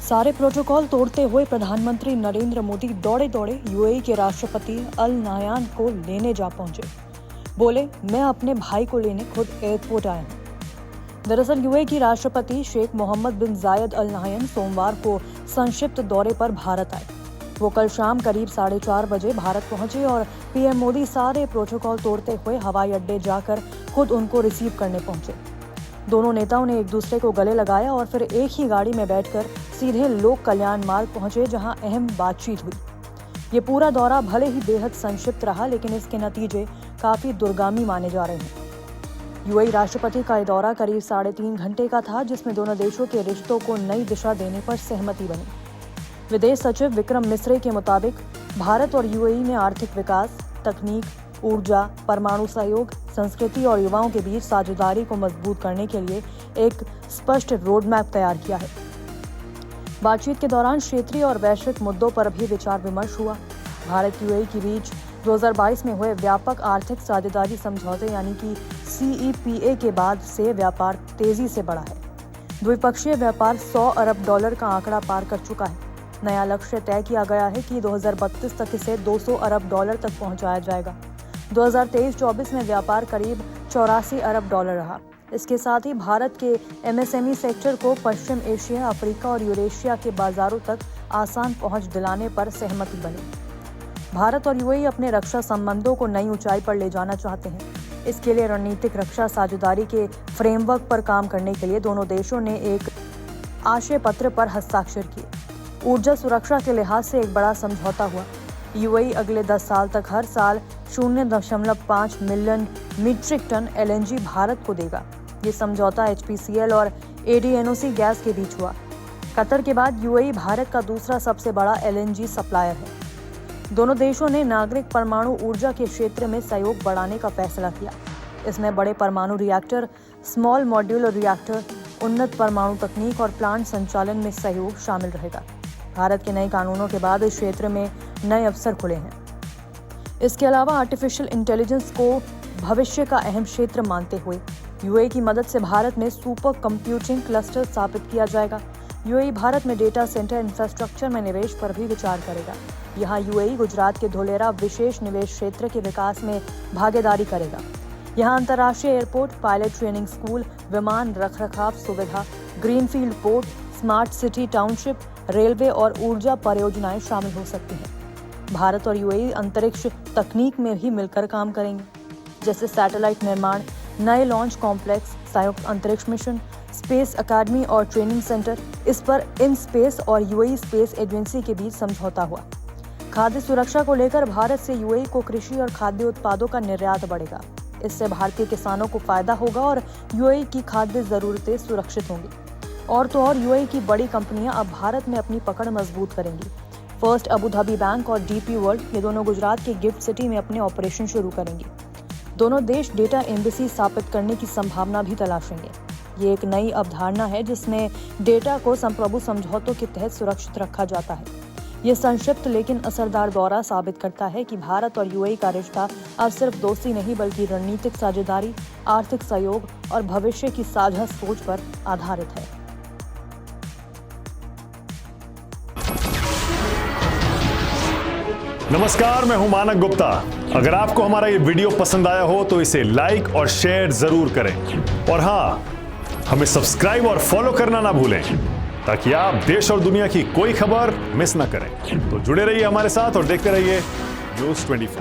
सारे प्रोटोकॉल तोड़ते हुए प्रधानमंत्री नरेंद्र मोदी दौड़े दौड़े यूएई के राष्ट्रपति अल नाह्यान को लेने जा पहुंचे। बोले, मैं अपने भाई को लेने खुद एयरपोर्ट आया हूं। दरअसल यूएई की राष्ट्रपति शेख मोहम्मद बिन जायद अल नाह्यान सोमवार को संक्षिप्त दौरे पर भारत आए। वो कल शाम करीब 4:30 बजे भारत पहुंचे और पीएम मोदी सारे प्रोटोकॉल तोड़ते हुए हवाई अड्डे जाकर खुद उनको रिसीव करने पहुंचे। दोनों नेताओं ने एक दूसरे को गले लगाया और फिर एक ही गाड़ी में बैठकर सीधे लोक कल्याण मार्ग पहुंचे, जहां अहम बातचीत हुई। ये पूरा दौरा भले ही बेहद संक्षिप्त रहा, लेकिन इसके नतीजे काफी दूरगामी माने जा रहे हैं। यूएई राष्ट्रपति का ये दौरा करीब 3.5 घंटे का था, जिसमें दोनों देशों के रिश्तों को नई दिशा देने पर सहमति बनी। विदेश सचिव विक्रम मिस्री के मुताबिक भारत और यूएई ने आर्थिक विकास, तकनीक, ऊर्जा, परमाणु सहयोग, संस्कृति और युवाओं के बीच साझेदारी को मजबूत करने के लिए एक स्पष्ट रोडमैप तैयार किया है। बातचीत के दौरान क्षेत्रीय और वैश्विक मुद्दों पर भी विचार विमर्श हुआ। भारत यूएई के बीच 2022 में हुए व्यापक आर्थिक साझेदारी समझौते यानी कि CEPA के बाद से व्यापार तेजी से बढ़ा है। द्विपक्षीय व्यापार $100 अरब का आंकड़ा पार कर चुका है। नया लक्ष्य तय किया गया है कि 2032 तक इसे $200 अरब तक पहुंचाया जाएगा। 2023-24 में व्यापार करीब $84 अरब रहा। इसके साथ ही भारत के MSME सेक्टर को पश्चिम एशिया, अफ्रीका और यूरेशिया के बाजारों तक आसान पहुंच दिलाने पर सहमति बनी। भारत और यूएई अपने रक्षा संबंधों को नई ऊंचाई पर ले जाना चाहते हैं। इसके लिए रणनीतिक रक्षा साझेदारी के फ्रेमवर्क पर काम करने के लिए दोनों देशों ने एक आशय पत्र पर हस्ताक्षर किए। ऊर्जा सुरक्षा के लिहाज से एक बड़ा समझौता हुआ। यूएई अगले 10 साल तक हर साल 0.5 million metric ton LNG Bharat को देगा। ये समझौता HPCL और ADNOC गैस के बीच हुआ। कतर के बाद यूएई भारत का दूसरा सबसे बड़ा LNG सप्लायर है। दोनों देशों ने नागरिक परमाणु ऊर्जा के क्षेत्र में सहयोग बढ़ाने का फैसला किया। इसमें बड़े परमाणु रिएक्टर, स्मॉल मॉड्यूलर रिएक्टर, उन्नत परमाणु तकनीक और प्लांट संचालन में सहयोग शामिल रहेगा। भारत के नए कानूनों के बाद इस क्षेत्र में नए अवसर खुले हैं। इसके अलावा आर्टिफिशियल इंटेलिजेंस को भविष्य का अहम क्षेत्र मानते हुए यूएई की मदद से भारत में सुपर कंप्यूटिंग क्लस्टर स्थापित किया जाएगा। यूएई भारत में डेटा सेंटर इंफ्रास्ट्रक्चर में निवेश पर भी विचार करेगा। यहाँ यूएई गुजरात के धोलेरा विशेष निवेश क्षेत्र के विकास में भागीदारी करेगा। यहाँ अंतर्राष्ट्रीय एयरपोर्ट, पायलट ट्रेनिंग स्कूल, विमान रखरखाव सुविधा, greenfield port, smart city township, railway और ऊर्जा परियोजनाएं शामिल हो सकती हैं। भारत और यूएई अंतरिक्ष तकनीक में भी मिलकर काम करेंगे, जैसे सैटेलाइट निर्माण, नए लॉन्च कॉम्प्लेक्स, संयुक्त अंतरिक्ष मिशन, स्पेस अकादमी और ट्रेनिंग सेंटर। इस पर इन स्पेस और यूएई स्पेस एजेंसी के बीच समझौता हुआ। खाद्य सुरक्षा को लेकर भारत से यूएई को कृषि और खाद्य उत्पादों का निर्यात बढ़ेगा। इससे भारतीय किसानों को फायदा होगा और यूएई की खाद्य जरूरतें सुरक्षित होंगी। और तो और यूएई की बड़ी कंपनियां अब भारत में अपनी पकड़ मजबूत करेंगी। फर्स्ट अबू धाबी बैंक और DP वर्ल्ड, ये दोनों गुजरात के गिफ्ट सिटी में अपने ऑपरेशन शुरू करेंगे। दोनों देश डेटा एम्बेसी स्थापित करने की संभावना भी तलाशेंगे। ये एक नई अवधारणा है जिसमें डेटा को संप्रभु समझौतों के तहत सुरक्षित रखा जाता है। ये संक्षिप्त लेकिन असरदार दौरा साबित करता है कि भारत और यूएई का रिश्ता अब सिर्फ दोस्ती नहीं बल्कि रणनीतिक साझेदारी, आर्थिक सहयोग और भविष्य की साझा सोच पर आधारित है। नमस्कार, मैं हूं मानक गुप्ता। अगर आपको हमारा ये वीडियो पसंद आया हो तो इसे लाइक और शेयर जरूर करें। और हां, हमें सब्सक्राइब और फॉलो करना ना भूलें ताकि आप देश और दुनिया की कोई खबर मिस ना करें। तो जुड़े रहिए हमारे साथ और देखते रहिए News 24।